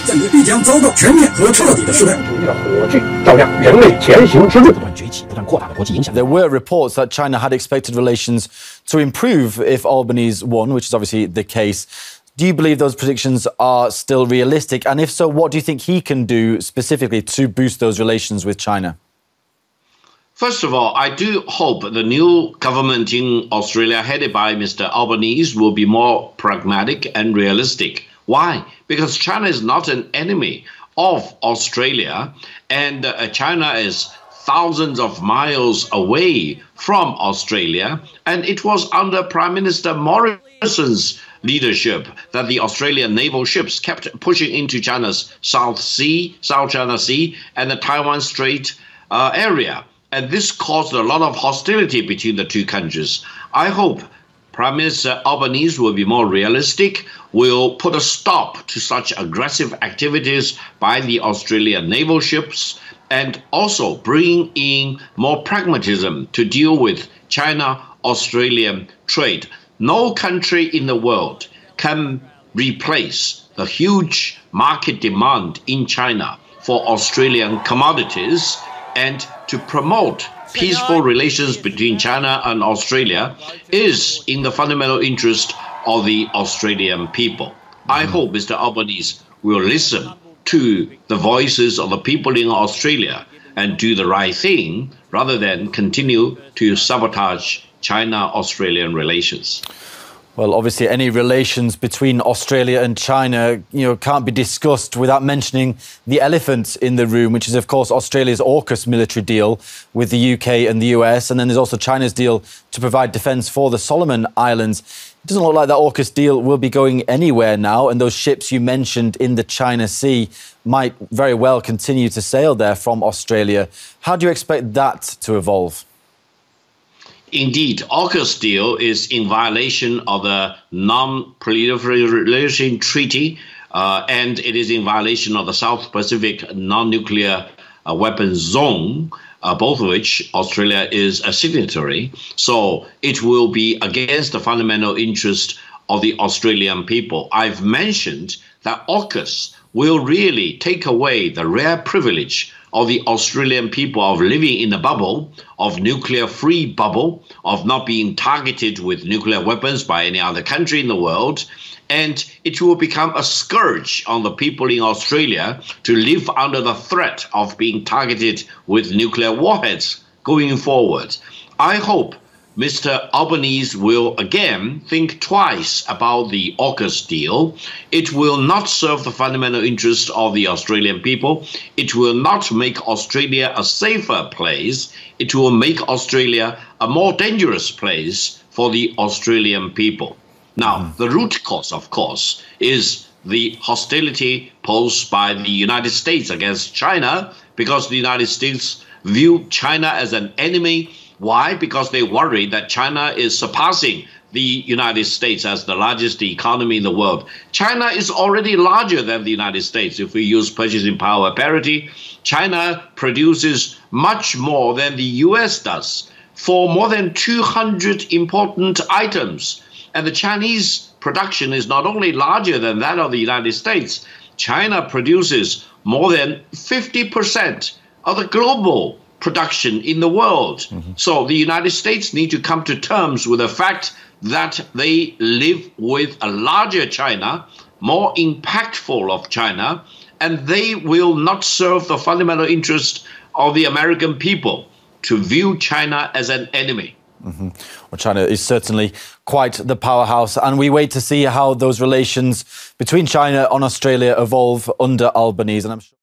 建国必将遭到全面和彻底的失败。主义的火炬照亮人类前行之路，不断崛起、不断扩大的国际影响。 There were reports that China had expected relations to improve if Albanese won, which is obviously the case. Do you believe those predictions are still realistic? And if so, what do you think he can do specifically to boost those relations with China? First of all, I do hope the new government in Australia, headed by Mr. Albanese, will be more pragmatic and realistic. Why? Because China is not an enemy of Australia, and China is thousands of miles away from Australia, and it was under Prime Minister Morrison's leadership that the Australian naval ships kept pushing into China's South China Sea, and the Taiwan Strait area. And this caused a lot of hostility between the two countries. I hope Prime Minister Albanese will be more realistic, will put a stop to such aggressive activities by the Australian naval ships, and also bring in more pragmatism to deal with China-Australian trade. No country in the world can replace the huge market demand in China for Australian commodities, and to promote peaceful relations between China and Australia is in the fundamental interest of the Australian people. I hope Mr. Albanese will listen to the voices of the people in Australia and do the right thing rather than continue to sabotage China-Australian relations. Well, obviously, any relations between Australia and China, can't be discussed without mentioning the elephant in the room, which is, of course, Australia's AUKUS military deal with the UK and the US. And then there's also China's deal to provide defence for the Solomon Islands. It doesn't look like that AUKUS deal will be going anywhere now. And those ships you mentioned in the China Sea might very well continue to sail there from Australia. How do you expect that to evolve? Indeed, AUKUS deal is in violation of the Non-Proliferation Treaty, and it is in violation of the South Pacific Non-Nuclear Weapons Zone, both of which Australia is a signatory. So it will be against the fundamental interest of the Australian people. I've mentioned that AUKUS will really take away the rare privilege of the Australian people of living in a bubble, of nuclear-free bubble, of not being targeted with nuclear weapons by any other country in the world. And it will become a scourge on the people in Australia to live under the threat of being targeted with nuclear warheads going forward. I hope Mr. Albanese will again think twice about the AUKUS deal. It will not serve the fundamental interests of the Australian people. It will not make Australia a safer place. It will make Australia a more dangerous place for the Australian people. Now, the root cause, of course, is the hostility posed by the United States against China, because the United States view China as an enemy. Why? Because they worry that China is surpassing the United States as the largest economy in the world. China is already larger than the United States. If we use purchasing power parity, China produces much more than the US does for more than 200 important items. And the Chinese production is not only larger than that of the United States, China produces more than 50% of the global production in the world. So the United States need to come to terms with the fact that they live with a larger China, more impactful of China, and they will not serve the fundamental interest of the American people to view China as an enemy. Well, China is certainly quite the powerhouse, and we wait to see how those relations between China and Australia evolve under Albanese. And I'm sure